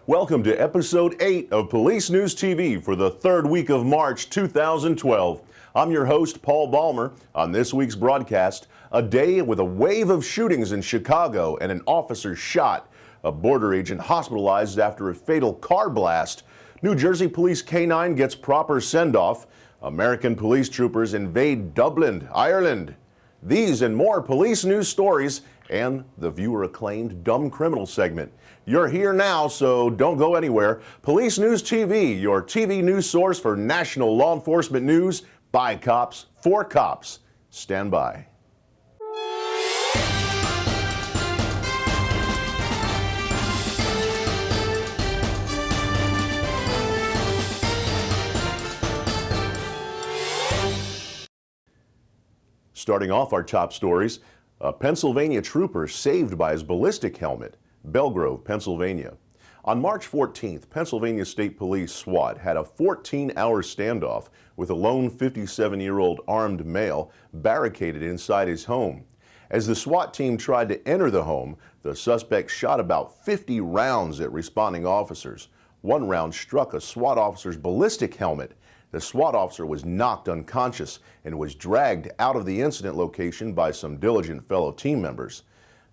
Welcome to episode 8 of Police News TV for the third week of March 2012. I'm your host, Paul Balmer. On this week's broadcast, a day with a wave of shootings in Chicago and an officer shot, a border agent hospitalized after a fatal car blast, New Jersey Police K-9 gets proper send-off, American police troopers invade Dublin, Ireland. These and more police news stories and the viewer-acclaimed Dumb Criminal segment. You're here now, so don't go anywhere. Police News TV, your TV news source for national law enforcement news by cops, for cops. Stand by. Starting off our top stories, a Pennsylvania trooper saved by his ballistic helmet, Belgrove, Pennsylvania. On March 14th, Pennsylvania State Police SWAT had a 14-hour standoff with a lone 57-year-old armed male barricaded inside his home. As the SWAT team tried to enter the home, the suspect shot about 50 rounds at responding officers. One round struck a SWAT officer's ballistic helmet. The SWAT officer was knocked unconscious and was dragged out of the incident location by some diligent fellow team members.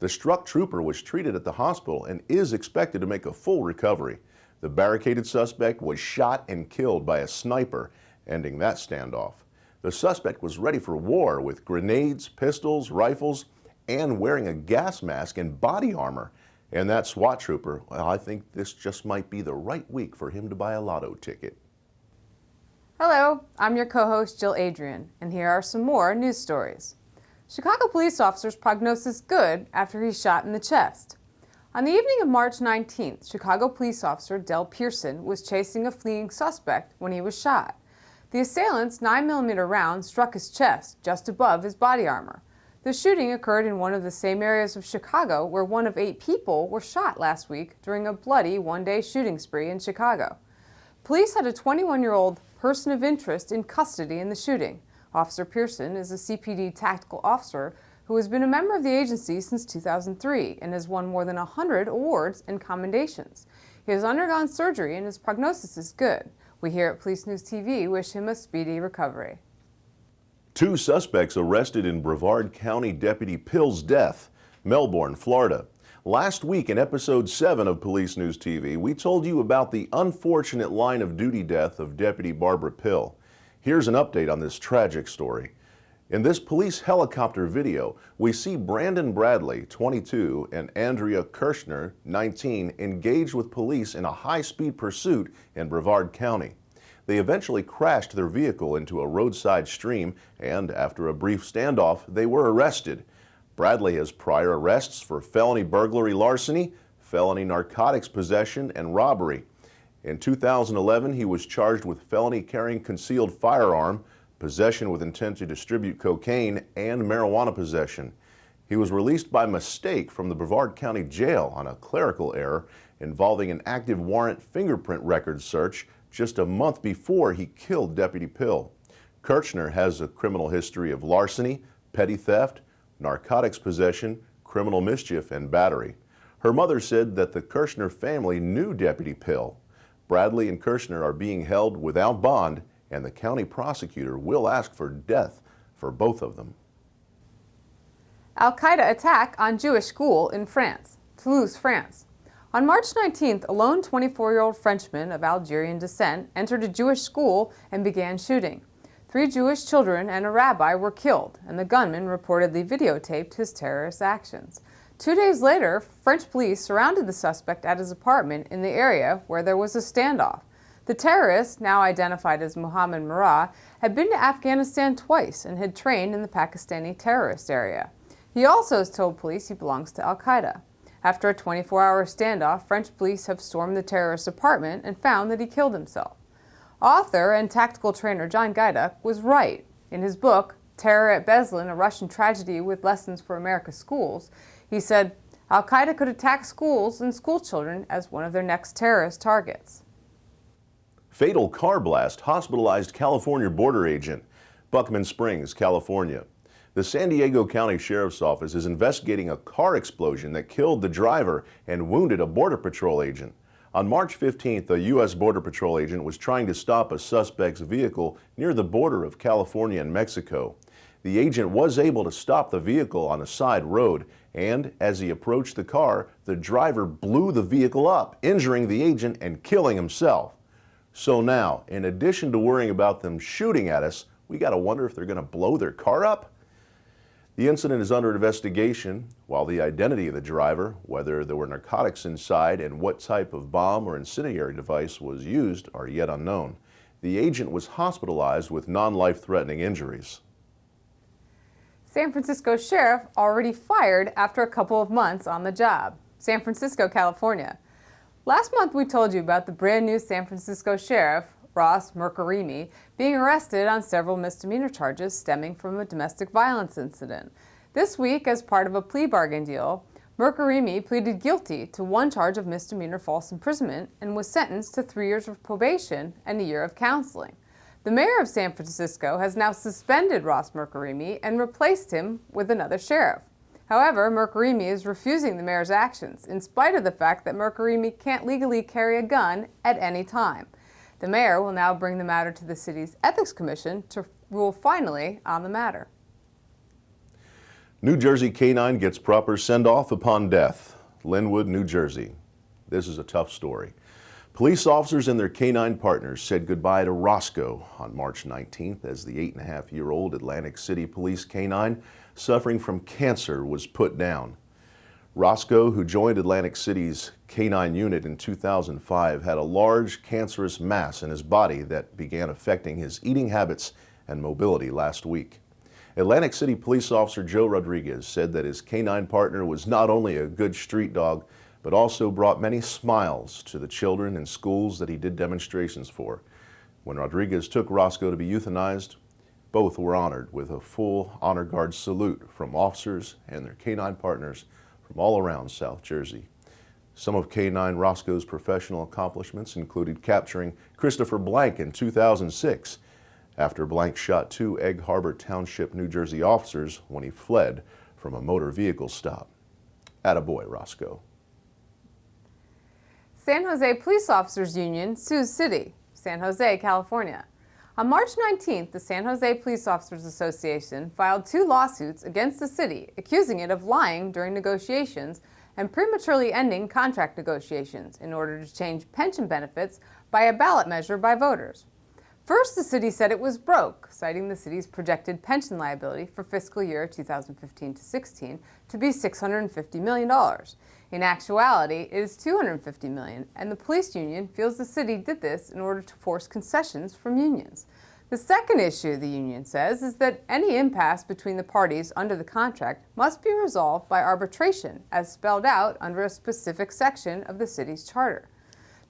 The struck trooper was treated at the hospital and is expected to make a full recovery. The barricaded suspect was shot and killed by a sniper, ending that standoff. The suspect was ready for war with grenades, pistols, rifles, and wearing a gas mask and body armor. And that SWAT trooper, well, I think this just might be the right week for him to buy a lotto ticket. Hello, I'm your co-host Jill Adrian, and here are some more news stories. Chicago police officer's prognosis good after he's shot in the chest. On the evening of March 19th, Chicago police officer Del Pearson was chasing a fleeing suspect when he was shot. The assailant's 9mm round struck his chest, just above his body armor. The shooting occurred in one of the same areas of Chicago where one of 8 people were shot last week during a bloody one-day shooting spree in Chicago. Police had a 21-year-old person of interest in custody in the shooting. Officer Pearson is a CPD tactical officer who has been a member of the agency since 2003 and has won more than 100 awards and commendations. He has undergone surgery and his prognosis is good. We here at Police News TV wish him a speedy recovery. 2 suspects arrested in Brevard County Deputy Pills' death, Melbourne, Florida. Last week in episode 7 of Police News TV, we told you about the unfortunate line of duty death of Deputy Barbara Pill. Here's an update on this tragic story. In this police helicopter video, we see Brandon Bradley, 22, and Andrea Kirshner, 19, engaged with police in a high-speed pursuit in Brevard County. They eventually crashed their vehicle into a roadside stream, and after a brief standoff, they were arrested. Bradley has prior arrests for felony burglary larceny, felony narcotics possession, and robbery. In 2011, he was charged with felony carrying concealed firearm, possession with intent to distribute cocaine, and marijuana possession. He was released by mistake from the Brevard County Jail on a clerical error involving an active warrant fingerprint record search just a month before he killed Deputy Pill. Kirchner has a criminal history of larceny, petty theft, narcotics possession, criminal mischief, and battery. Her mother said that the Kirshner family knew Deputy Pill. Bradley and Kirshner are being held without bond, and the county prosecutor will ask for death for both of them. Al-Qaeda attack on Jewish school in France, Toulouse, France. On March 19th, a lone 24-year-old Frenchman of Algerian descent entered a Jewish school and began shooting. 3 Jewish children and a rabbi were killed, and the gunman reportedly videotaped his terrorist actions. 2 days later, French police surrounded the suspect at his apartment in the area where there was a standoff. The terrorist, now identified as Mohammed Merah, had been to Afghanistan twice and had trained in the Pakistani terrorist area. He also has told police he belongs to Al-Qaeda. After a 24-hour standoff, French police have stormed the terrorist's apartment and found that he killed himself. Author and tactical trainer John Giduck was right. In his book, Terror at Beslan, A Russian Tragedy with Lessons for America's Schools, he said, Al-Qaeda could attack schools and schoolchildren as one of their next terrorist targets. Fatal car blast hospitalized California border agent, Buckman Springs, California. The San Diego County Sheriff's Office is investigating a car explosion that killed the driver and wounded a Border Patrol agent. On March 15th, a U.S. Border Patrol agent was trying to stop a suspect's vehicle near the border of California and Mexico. The agent was able to stop the vehicle on a side road, and as he approached the car, the driver blew the vehicle up, injuring the agent and killing himself. So now, in addition to worrying about them shooting at us, we got to wonder if they're going to blow their car up? The incident is under investigation, while the identity of the driver, whether there were narcotics inside, and what type of bomb or incendiary device was used are yet unknown. The agent was hospitalized with non-life-threatening injuries. San Francisco sheriff already fired after a couple of months on the job. San Francisco, California. Last month we told you about the brand new San Francisco sheriff, Ross Mercarimi, being arrested on several misdemeanor charges stemming from a domestic violence incident. This week, as part of a plea bargain deal, Mercarimi pleaded guilty to one charge of misdemeanor false imprisonment and was sentenced to 3 years of probation and a year of counseling. The mayor of San Francisco has now suspended Ross Mercarimi and replaced him with another sheriff. However, Mercarimi is refusing the mayor's actions, in spite of the fact that Mercarimi can't legally carry a gun at any time. The mayor will now bring the matter to the city's Ethics Commission to rule finally on the matter. New Jersey canine gets proper send-off upon death. Linwood, New Jersey. This is a tough story. Police officers and their canine partners said goodbye to Roscoe on March 19th as the 8.5-year-old Atlantic City police canine suffering from cancer was put down. Roscoe, who joined Atlantic City's canine unit in 2005, had a large cancerous mass in his body that began affecting his eating habits and mobility last week. Atlantic City police officer Joe Rodriguez said that his canine partner was not only a good street dog, but also brought many smiles to the children in schools that he did demonstrations for. When Rodriguez took Roscoe to be euthanized, both were honored with a full honor guard salute from officers and their canine partners from all around South Jersey. Some of K9 Roscoe's professional accomplishments included capturing Christopher Blank in 2006 after Blank shot 2 Egg Harbor Township, New Jersey officers when he fled from a motor vehicle stop. Attaboy, Roscoe. San Jose Police Officers Union sues city, San Jose, California. On March 19th, the San Jose Police Officers Association filed 2 lawsuits against the city, accusing it of lying during negotiations and prematurely ending contract negotiations in order to change pension benefits by a ballot measure by voters. First, the city said it was broke, citing the city's projected pension liability for fiscal year 2015-16 to be $650 million. In actuality, it is $250 million, and the police union feels the city did this in order to force concessions from unions. The second issue, the union says, is that any impasse between the parties under the contract must be resolved by arbitration, as spelled out under a specific section of the city's charter.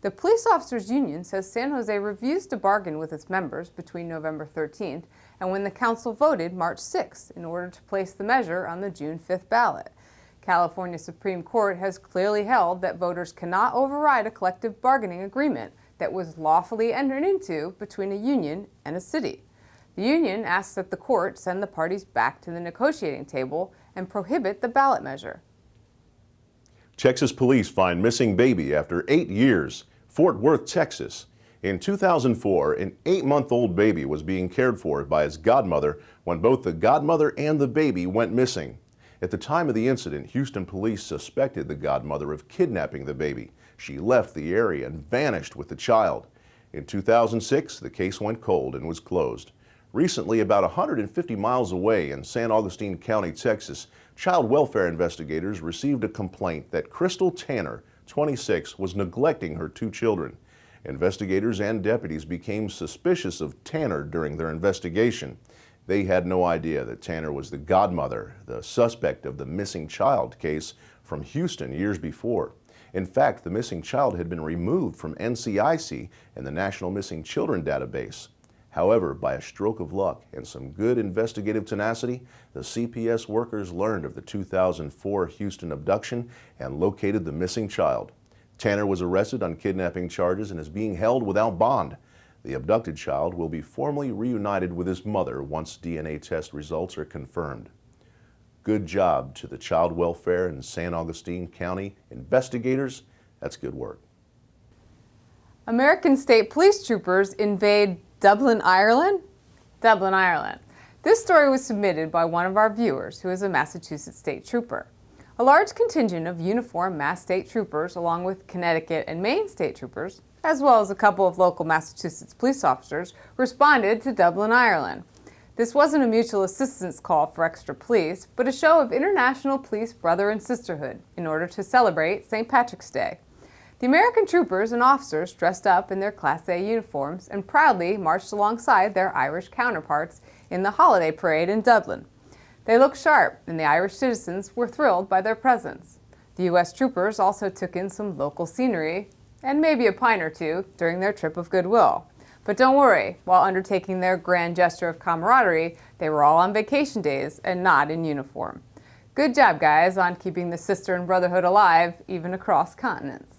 The Police Officers Union says San Jose refused to bargain with its members between November 13th and when the council voted March 6th in order to place the measure on the June 5th ballot. California Supreme Court has clearly held that voters cannot override a collective bargaining agreement that was lawfully entered into between a union and a city. The union asks that the court send the parties back to the negotiating table and prohibit the ballot measure. Texas police find missing baby after 8 years. Fort Worth, Texas. In 2004, an 8-month-old baby was being cared for by his godmother when both the godmother and the baby went missing. At the time of the incident, Houston police suspected the godmother of kidnapping the baby. She left the area and vanished with the child. In 2006, the case went cold and was closed. Recently, about 150 miles away in San Augustine County, Texas, child welfare investigators received a complaint that Crystal Tanner, 26, was neglecting her 2 children. Investigators and deputies became suspicious of Tanner during their investigation. They had no idea that Tanner was the godmother, the suspect of the missing child case from Houston years before. In fact, the missing child had been removed from NCIC and the National Missing Children database. However, by a stroke of luck and some good investigative tenacity, the CPS workers learned of the 2004 Houston abduction and located the missing child. Tanner was arrested on kidnapping charges and is being held without bond. The abducted child will be formally reunited with his mother once DNA test results are confirmed. Good job to the child welfare and San Augustine County investigators. That's good work. American state police troopers invade Dublin, Ireland? Dublin, Ireland. This story was submitted by one of our viewers who is a Massachusetts state trooper. A large contingent of uniformed Mass state troopers, along with Connecticut and Maine state troopers, as well as a couple of local Massachusetts police officers, responded to Dublin, Ireland. This wasn't a mutual assistance call for extra police, but a show of international police brother and sisterhood in order to celebrate St. Patrick's Day. The American troopers and officers dressed up in their Class A uniforms and proudly marched alongside their Irish counterparts in the holiday parade in Dublin. They looked sharp, and the Irish citizens were thrilled by their presence. The U.S. troopers also took in some local scenery, and maybe a pint or two, during their trip of goodwill. But don't worry, while undertaking their grand gesture of camaraderie, they were all on vacation days and not in uniform. Good job, guys, on keeping the sister and brotherhood alive, even across continents.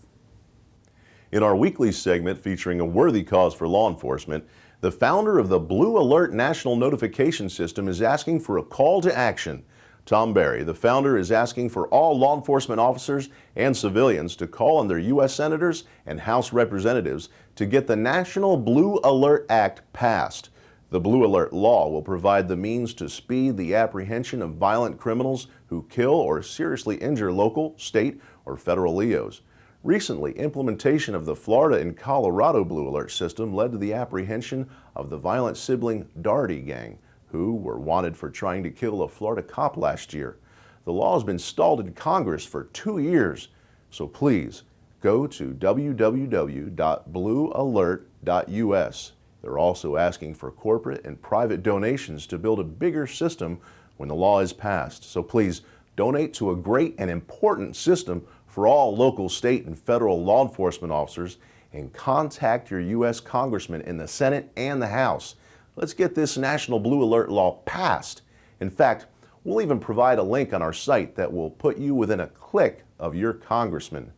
In our weekly segment featuring a worthy cause for law enforcement, the founder of the Blue Alert National Notification System is asking for a call to action. Tom Barry, the founder, is asking for all law enforcement officers and civilians to call on their U.S. senators and House representatives to get the National Blue Alert Act passed. The Blue Alert law will provide the means to speed the apprehension of violent criminals who kill or seriously injure local, state, or federal LEOs. Recently, implementation of the Florida and Colorado Blue Alert system led to the apprehension of the violent sibling Daugherty gang, who were wanted for trying to kill a Florida cop last year. The law has been stalled in Congress for 2 years, so please go to www.bluealert.us. They're also asking for corporate and private donations to build a bigger system when the law is passed. So please donate to a great and important system for all local, state, and federal law enforcement officers, and contact your U.S. Congressman in the Senate and the House. Let's get this National Blue Alert law passed. In fact, we'll even provide a link on our site that will put you within a click of your congressman.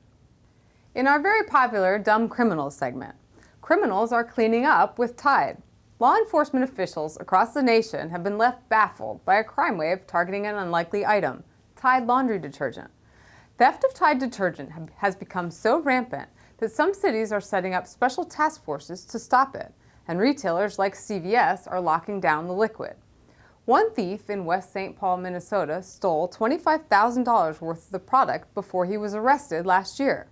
In our very popular Dumb Criminals segment, criminals are cleaning up with Tide. Law enforcement officials across the nation have been left baffled by a crime wave targeting an unlikely item, Tide laundry detergent. Theft of Tide detergent has become so rampant that some cities are setting up special task forces to stop it, and retailers like CVS are locking down the liquid. One thief in West St. Paul, Minnesota, stole $25,000 worth of the product before he was arrested last year.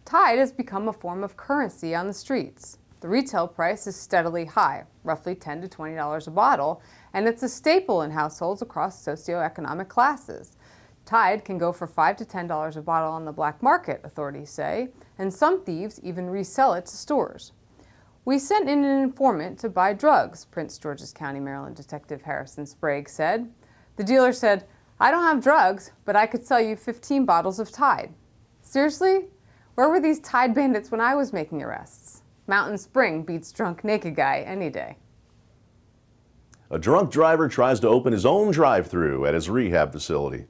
Tide has become a form of currency on the streets. The retail price is steadily high, roughly $10 to $20 a bottle, and it's a staple in households across socioeconomic classes. Tide can go for $5 to $10 a bottle on the black market, authorities say, and some thieves even resell it to stores. We sent in an informant to buy drugs, Prince George's County, Maryland Detective Harrison Sprague said. The dealer said, "I don't have drugs, but I could sell you 15 bottles of Tide." Seriously? Where were these Tide bandits when I was making arrests? Mountain Spring beats drunk naked guy any day. A drunk driver tries to open his own drive-thru at his rehab facility.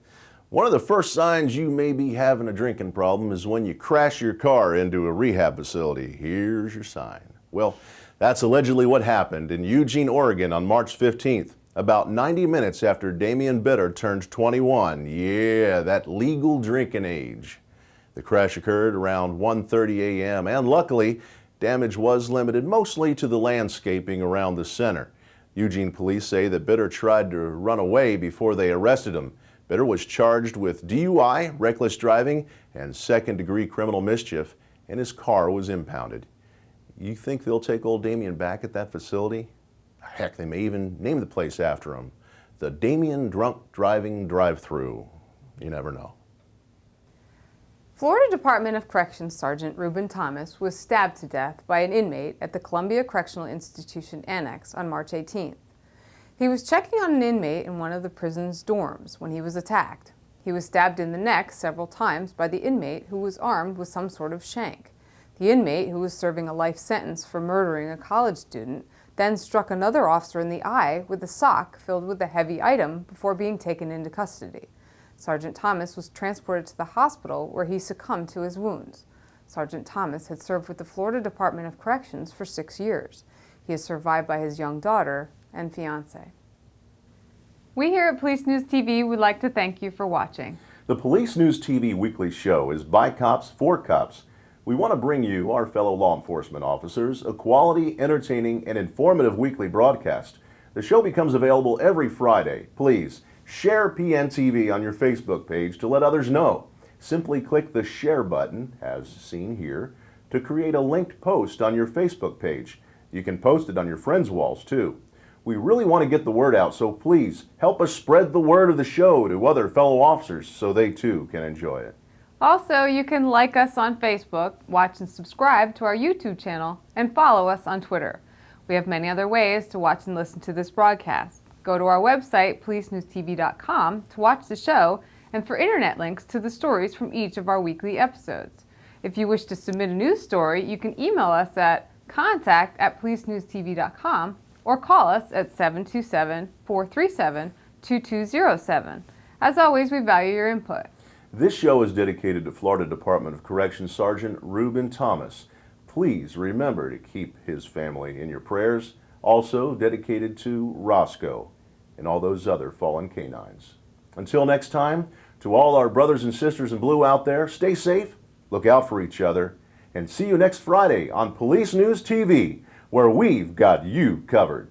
One of the first signs you may be having a drinking problem is when you crash your car into a rehab facility. Here's your sign. Well, that's allegedly what happened in Eugene, Oregon on March 15th, about 90 minutes after Damian Bitter turned 21. Yeah, that legal drinking age. The crash occurred around 1:30 a.m. and luckily, damage was limited mostly to the landscaping around the center. Eugene police say that Bitter tried to run away before they arrested him. Bitter was charged with DUI, reckless driving, and second-degree criminal mischief, and his car was impounded. You think they'll take old Damien back at that facility? Heck, they may even name the place after him. The Damien Drunk Driving Drive-Thru. You never know. Florida Department of Corrections Sergeant Ruben Thomas was stabbed to death by an inmate at the Columbia Correctional Institution Annex on March 18th. He was checking on an inmate in one of the prison's dorms when he was attacked. He was stabbed in the neck several times by the inmate who was armed with some sort of shank. The inmate, who was serving a life sentence for murdering a college student, then struck another officer in the eye with a sock filled with a heavy item before being taken into custody. Sergeant Thomas was transported to the hospital where he succumbed to his wounds. Sergeant Thomas had served with the Florida Department of Corrections for 6 years. He is survived by his young daughter and fiance. We here at Police News TV would like to thank you for watching. The Police News TV weekly show is by cops for cops. We want to bring you, our fellow law enforcement officers, a quality, entertaining, and informative weekly broadcast. The show becomes available every Friday. Please share PNTV on your Facebook page to let others know. Simply click the share button, as seen here, to create a linked post on your Facebook page. You can post it on your friends' walls too. We really want to get the word out, so please help us spread the word of the show to other fellow officers so they too can enjoy it. Also, you can like us on Facebook, watch and subscribe to our YouTube channel, and follow us on Twitter. We have many other ways to watch and listen to this broadcast. Go to our website, PoliceNewsTV.com, to watch the show and for internet links to the stories from each of our weekly episodes. If you wish to submit a news story, you can email us at contact@PoliceNewsTV.com or call us at 727-437-2207. As always, we value your input. This show is dedicated to Florida Department of Corrections Sergeant Ruben Thomas. Please remember to keep his family in your prayers. Also dedicated to Roscoe and all those other fallen canines. Until next time, to all our brothers and sisters in blue out there, stay safe, look out for each other, and see you next Friday on Police News TV, where we've got you covered.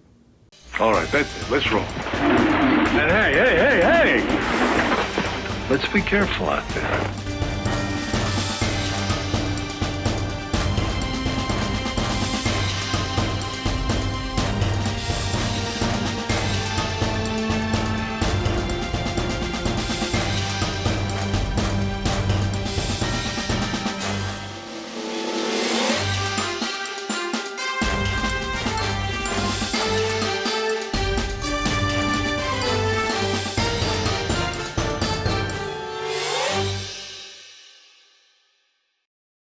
All right, that's it. Let's roll. And hey! Let's be careful out there.